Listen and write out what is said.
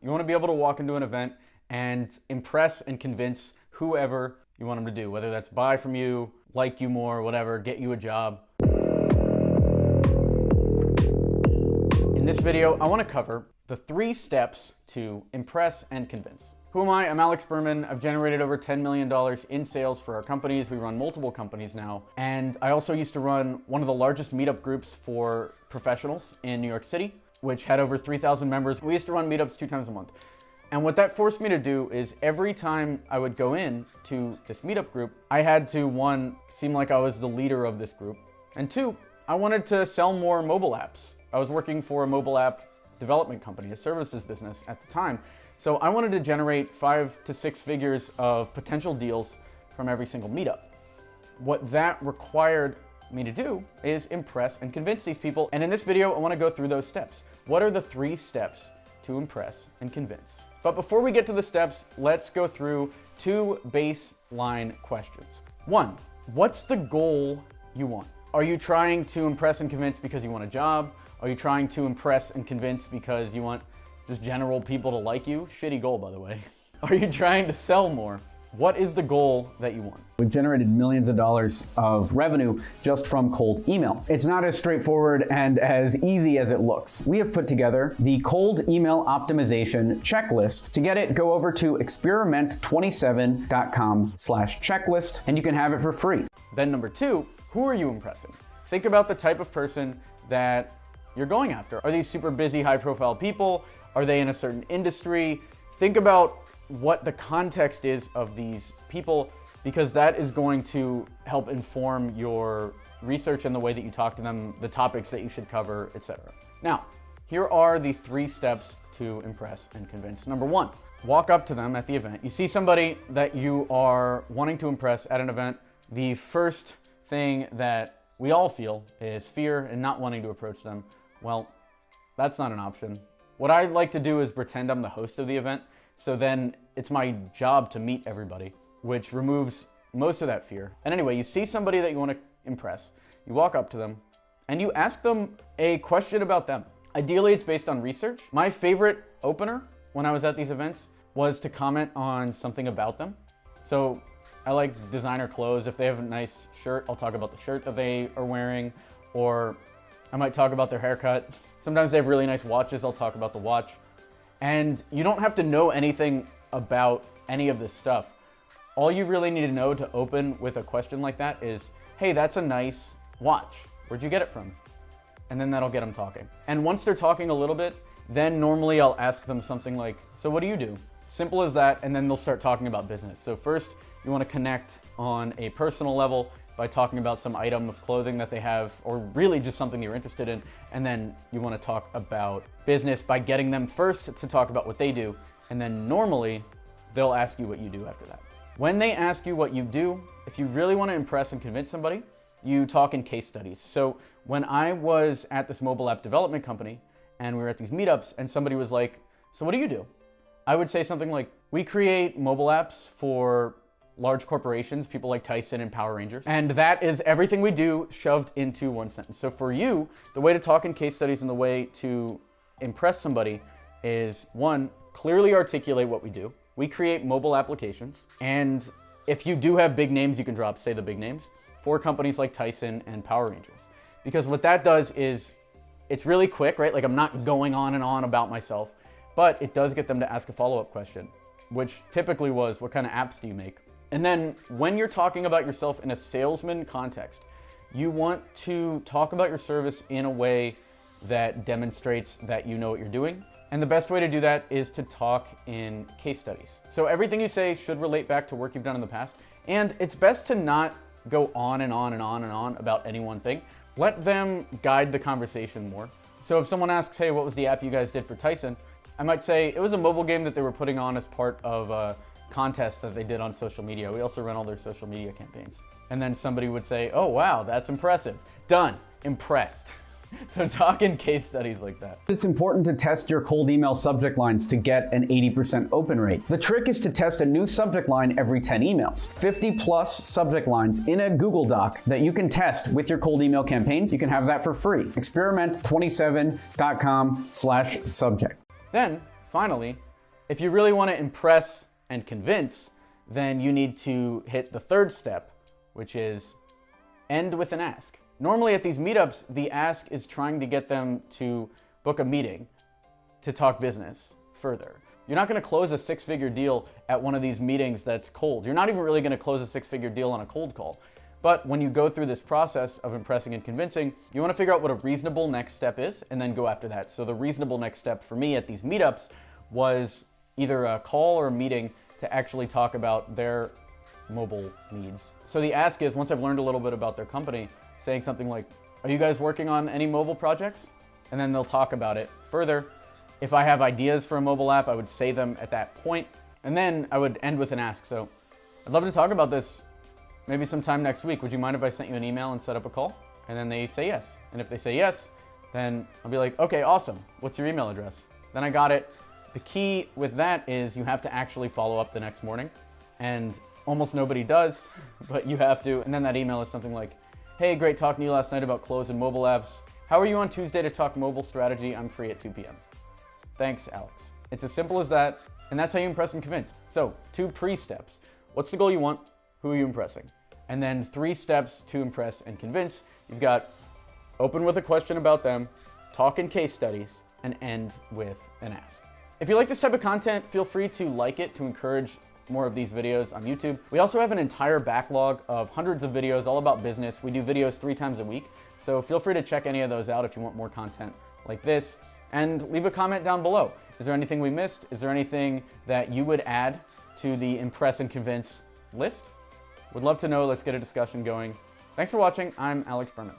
You want to be able to walk into an event and impress and convince whoever you want them to do, whether that's buy from you, like you more, whatever, get you a job. In this video, I want to cover the 3 steps to impress and convince. Who am I? I'm Alex Berman. I've generated over $10 million in sales for our companies. We run multiple companies now. And I also used to run one of the largest meetup groups for professionals in New York City, which had over 3,000 members. We used to run meetups 2 times a month. And what that forced me to do is every time I would go in to this meetup group, I had to, 1, seem like I was the leader of this group, and 2, I wanted to sell more mobile apps. I was working for a mobile app development company, a services business at the time. So I wanted to generate 5 to 6 figures of potential deals from every single meetup. What that required me to do is impress and convince these people. And in this video, I want to go through those steps. What are the 3 steps to impress and convince? But before we get to the steps, let's go through 2 baseline questions. 1, what's the goal you want? Are you trying to impress and convince because you want a job? Are you trying to impress and convince because you want just general people to like you? Shitty goal, by the way. Are you trying to sell more? What is the goal that you want? We've generated millions of dollars of revenue just from cold email. It's not as straightforward and as easy as it looks. We have put together the cold email optimization checklist. To get it, go over to experiment27.com/checklist and you can have it for free. Then number 2, who are you impressing? Think about the type of person that you're going after. Are these super busy, high-profile people? Are they in a certain industry? Think about what the context is of these people, because that is going to help inform your research and the way that you talk to them, the topics that you should cover, etc. Now, here are the 3 steps to impress and convince. Number 1, walk up to them at the event. You see somebody that you are wanting to impress at an event. The first thing that we all feel is fear and not wanting to approach them. Well, that's not an option. What I like to do is pretend I'm the host of the event, so then it's my job to meet everybody, which removes most of that fear. And anyway, you see somebody that you want to impress, you walk up to them, and you ask them a question about them. Ideally, it's based on research. My favorite opener when I was at these events was to comment on something about them. So I like designer clothes. If they have a nice shirt, I'll talk about the shirt that they are wearing, or I might talk about their haircut. Sometimes they have really nice watches, I'll talk about the watch. And you don't have to know anything about any of this stuff. All you really need to know to open with a question like that is, hey, that's a nice watch. Where'd you get it from? And then that'll get them talking. And once they're talking a little bit, then normally I'll ask them something like, so what do you do? Simple as that, and then they'll start talking about business. So first, you want to connect on a personal level by talking about some item of clothing that they have, or really just something you're interested in. And then you want to talk about business by getting them first to talk about what they do. And then normally they'll ask you what you do after that. When they ask you what you do, if you really want to impress and convince somebody, you talk in case studies. So when I was at this mobile app development company and we were at these meetups and somebody was like, so what do you do? I would say something like, we create mobile apps for large corporations, people like Tyson and Power Rangers. And that is everything we do shoved into 1 sentence. So for you, the way to talk in case studies and the way to impress somebody is 1, clearly articulate what we do. We create mobile applications. And if you do have big names, you can drop, say the big names, for companies like Tyson and Power Rangers. Because what that does is, it's really quick, right? Like I'm not going on and on about myself, but it does get them to ask a follow-up question, which typically was, what kind of apps do you make? And then when you're talking about yourself in a salesman context, you want to talk about your service in a way that demonstrates that you know what you're doing. And the best way to do that is to talk in case studies. So everything you say should relate back to work you've done in the past. And it's best to not go on and on and on and on about any one thing. Let them guide the conversation more. So if someone asks, hey, what was the app you guys did for Tyson? I might say it was a mobile game that they were putting on as part of a contest that they did on social media. We also run all their social media campaigns. And then somebody would say, oh, wow, that's impressive. Done. Impressed. So talk in case studies like that. It's important to test your cold email subject lines to get an 80% open rate. The trick is to test a new subject line every 10 emails. 50 plus subject lines in a Google Doc that you can test with your cold email campaigns. You can have that for free. Experiment27.com/subject. Then, finally, If you really want to impress and convince, then you need to hit the third step, which is end with an ask. Normally at these meetups, the ask is trying to get them to book a meeting to talk business further. You're not going to close a six-figure deal at one of these meetings that's cold. You're not even really going to close a six-figure deal on a cold call. But when you go through this process of impressing and convincing, you want to figure out what a reasonable next step is and then go after that. So the reasonable next step for me at these meetups was either a call or a meeting to actually talk about their mobile needs. So the ask is, once I've learned a little bit about their company, saying something like, are you guys working on any mobile projects? And then they'll talk about it further. If I have ideas for a mobile app, I would say them at that point. And then I would end with an ask. So I'd love to talk about this maybe sometime next week. Would you mind if I sent you an email and set up a call? And then they say yes. And if they say yes, then I'll be like, okay, awesome. What's your email address? Then I got it. The key with that is you have to actually follow up the next morning. And almost nobody does, but you have to. And then that email is something like, hey, great talking to you last night about closing mobile apps. How are you on Tuesday to talk mobile strategy? I'm free at 2 p.m. Thanks, Alex. It's as simple as that, and that's how you impress and convince. So 2 pre-steps. What's the goal you want? Who are you impressing? And then 3 steps to impress and convince. You've got open with a question about them, talk in case studies, and end with an ask. If you like this type of content, feel free to like it to encourage more of these videos on YouTube. We also have an entire backlog of hundreds of videos all about business. We do videos 3 times a week, so feel free to check any of those out if you want more content like this. And leave a comment down below. Is there anything we missed? Is there anything that you would add to the impress and convince list? Would love to know. Let's get a discussion going. Thanks for watching. I'm Alex Berman.